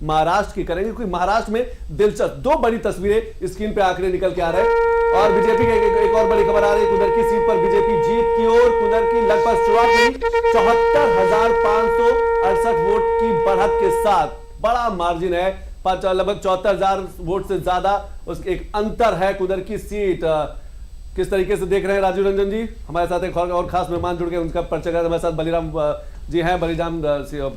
महाराष्ट्र की करेंगे, क्योंकि महाराष्ट्र में दिलचस्प दो बड़ी तस्वीरें स्क्रीन पे आंकड़े निकल के आ रहे हैं। और बीजेपी की एक और बड़ी खबर आ रही है, कुदर की सीट पर बीजेपी जीत की ओर। कुदर की लगभग शुरुआत हुई 74,568 वोट की बढ़त के साथ, बड़ा मार्जिन है, लगभग 74,000 वोट से ज्यादा उसके एक अंतर है कुदर की सीट। किस तरीके से देख रहे हैं राजीव रंजन जी? हमारे साथ एक और खास मेहमान जुड़ गए, उनका परिचय हमारे साथ बलिराम जी हैं। बलिराम,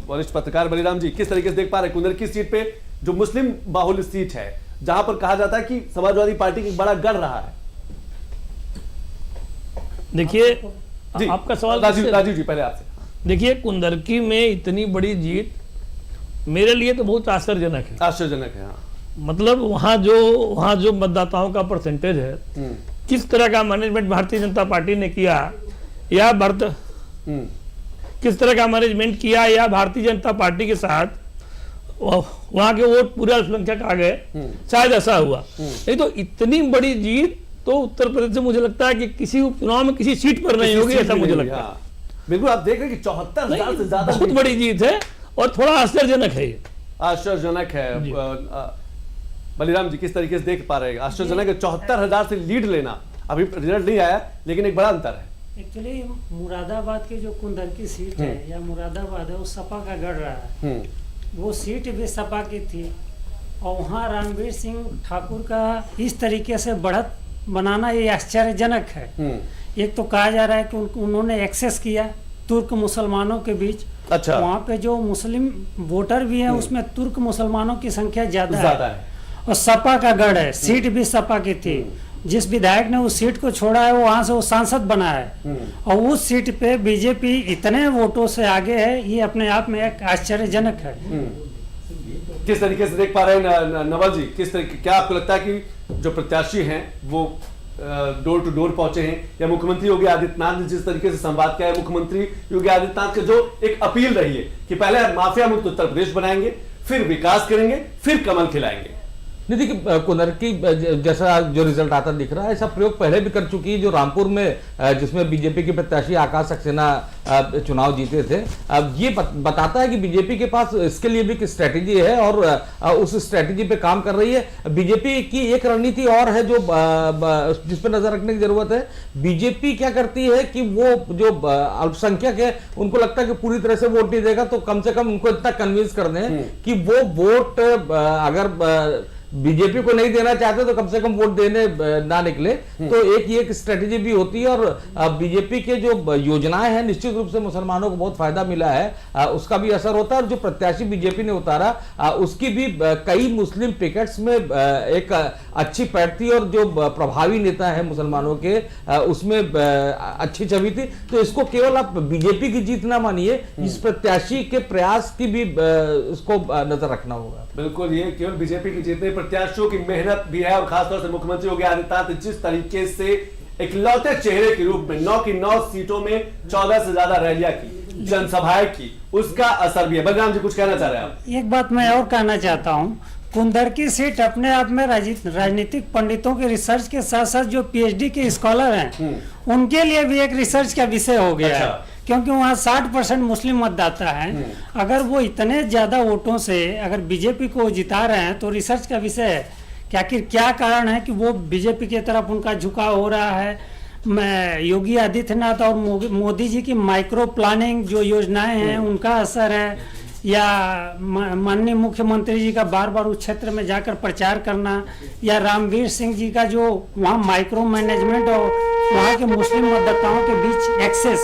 वरिष्ठ पत्रकार बलिराम जी, किस तरीके से देख पा रहे हैं कुदर की सीट पे, जो मुस्लिम बाहुल्य सीट है, जहां पर कहा जाता है कि समाजवादी पार्टी की बड़ा गढ़ रहा है? देखिए, आपका सवाल राजीव जी पहले आपसे। देखिए, कुंदरकी में इतनी बड़ी जीत मेरे लिए तो बहुत आश्चर्यजनक है। आश्चर्यजनक है, हाँ। मतलब वहाँ जो मतदाताओं का परसेंटेज है, किस तरह का मैनेजमेंट भारतीय जनता पार्टी ने किया, या किस तरह का मैनेजमेंट किया, या भारतीय जनता पार्टी के साथ वहाँ के वोट पूरे अल्पसंख्यक आ गए, शायद ऐसा हुआ। नहीं तो इतनी बड़ी जीत तो उत्तर प्रदेश से मुझे लगता है कि किसी उपचुनाव में किसी सीट पर नहीं होगी, ऐसा मुझे लगता है। बिल्कुल, आप देख रहे हैं कि 74,000 से ज्यादा बहुत बड़ी जीत है और थोड़ा आश्चर्यजनक है ये। आश्चर्यजनक है। बलिराम जी, किस तरीके से देख पा रहे हैं? आश्चर्यजनक है 74,000 से लीड लेना, अभी रिजल्ट नहीं आया लेकिन एक बड़ा अंतर है। एक्चुअली मुरादाबाद की जो कुंदर की सीट है या मुरादाबाद है, वो सपा का गढ़ रहा है। वो सीट भी सपा की थी और वहाँ रणवीर सिंह ठाकुर का इस तरीके से बढ़त बनाना ये आश्चर्यजनक है। एक तो कहा जा रहा है कि उन्होंने एक्सेस किया तुर्क मुसलमानों के बीच। अच्छा। वहाँ पे जो मुस्लिम वोटर भी हैं उसमें तुर्क मुसलमानों की संख्या ज्यादा है और सपा का गढ़ है, सीट भी सपा की थी। जिस विधायक ने उस सीट को छोड़ा है वो वहां से वो सांसद बना है और उस सीट पे बीजेपी इतने वोटों से आगे है, ये अपने आप में एक आश्चर्यजनक है। किस तरीके से देख पा रहे हैं नवल जी? किस तरीके, क्या आपको लगता है कि जो प्रत्याशी हैं वो डोर टू डोर पहुंचे हैं, या मुख्यमंत्री योगी आदित्यनाथ ने जिस तरीके से संवाद किया है, मुख्यमंत्री योगी आदित्यनाथ की जो एक अपील रही है कि पहले माफिया मुक्त उत्तर प्रदेश बनाएंगे, फिर विकास करेंगे, फिर कमल खिलाएंगे? नहीं, देखिए, कुंदरकी जैसा जो रिजल्ट आता दिख रहा है, ऐसा प्रयोग पहले भी कर चुकी है, जो रामपुर में जिसमें बीजेपी के प्रत्याशी आकाश सक्सेना चुनाव जीते थे। अब ये बताता है कि बीजेपी के पास इसके लिए भी एक स्ट्रैटेजी है और उस स्ट्रैटेजी पे काम कर रही है। बीजेपी की एक रणनीति और है जो जिस पर नजर रखने की जरूरत है। बीजेपी क्या करती है कि वो जो अल्पसंख्यक है उनको लगता है कि पूरी तरह से वोट नहीं देगा, तो कम से कम उनको इतना कन्विंस कर दें कि वो वोट अगर बीजेपी को नहीं देना चाहते तो कम से कम वोट देने ना निकले। तो एक स्ट्रेटेजी भी होती है और बीजेपी के जो योजनाएं हैं निश्चित रूप से मुसलमानों को बहुत फायदा मिला है, उसका भी असर होता है। और जो प्रत्याशी बीजेपी ने उतारा उसकी भी कई मुस्लिम पिकेट्स में एक अच्छी पैठ थी और जो प्रभावी नेता है मुसलमानों के उसमें अच्छी छवि थी। तो इसको केवल आप बीजेपी की जीत ना मानिए, इस प्रत्याशी के प्रयास की भी इसको नजर रखना होगा। बिल्कुल, ये केवल बीजेपी की जीत नहीं, प्रत्याशियों की मेहनत भी है। और खासतौर से मुख्यमंत्री योगी आदित्यनाथ जिस तरीके से इकलौते चेहरे के रूप में 9 की 9 सीटों में 14 से ज्यादा रैलियां की, जनसभाएं की, उसका असर भी है। बलराम जी, कुछ कहना चाह रहे हैं आप? एक बात मैं और कहना चाहता हूँ, कुंदर की सीट अपने आप में राजनीतिक पंडितों के रिसर्च के साथ साथ जो पीएचडी के स्कॉलर हैं उनके लिए भी एक रिसर्च का विषय हो गया है, क्योंकि वहाँ 60% मुस्लिम मतदाता हैं। अगर वो इतने ज्यादा वोटों से अगर बीजेपी को जिता रहे हैं तो रिसर्च का विषय है कि आखिर क्या कारण है कि वो बीजेपी की तरफ उनका झुकाव हो रहा है। मैं योगी आदित्यनाथ और मोदी जी की माइक्रो प्लानिंग जो योजनाएं हैं उनका असर है, या माननीय मुख्यमंत्री जी का बार बार उस क्षेत्र में जाकर प्रचार करना, या रामवीर सिंह जी का जो वहाँ माइक्रो मैनेजमेंट और वहाँ के मुस्लिम मतदाताओं के बीच एक्सेस।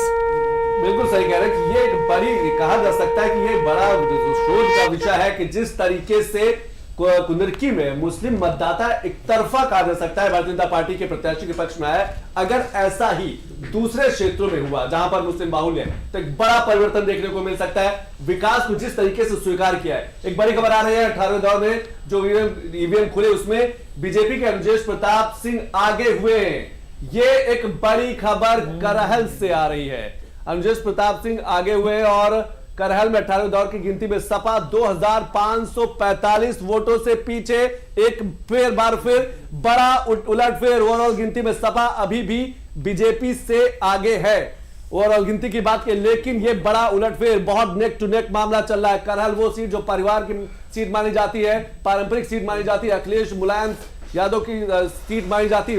बिल्कुल सही कह रहे हैं कि ये एक बड़ी, कहा जा सकता है कि ये बड़ा शोध का विषय है कि जिस तरीके से कुंदरकी में मुस्लिम मतदाता एक तरफा कहा जा सकता है भारतीय जनता पार्टी के प्रत्याशी के पक्ष में आया। अगर ऐसा ही दूसरे क्षेत्रों में हुआ जहां पर मुस्लिम बाहुल्य है तो एक बड़ा परिवर्तन देखने को मिल सकता है। विकास को जिस तरीके से स्वीकार किया है, एक बड़ी खबर आ रही है 18वें दौर में जो ईवीएम खुले उसमें बीजेपी के अनुजेश प्रताप सिंह आगे हुए हैं। ये एक बड़ी खबर करहल से आ रही है। अनुजेश प्रताप सिंह आगे हुए और करहल में 18वें दौर की गिनती में सपा 2545 वोटों से पीछे। एक बार फिर बड़ा उलटफेर, ओवरऑल गिनती में सपा अभी भी बीजेपी से आगे है ओवरऑल गिनती की बात की, लेकिन यह बड़ा उलटफेर, बहुत नेक टू नेक मामला चल रहा है। करहल वो सीट जो परिवार की सीट मानी जाती है, पारंपरिक सीट मानी जाती है, अखिलेश मुलायम यादव की सीट मानी जाती है।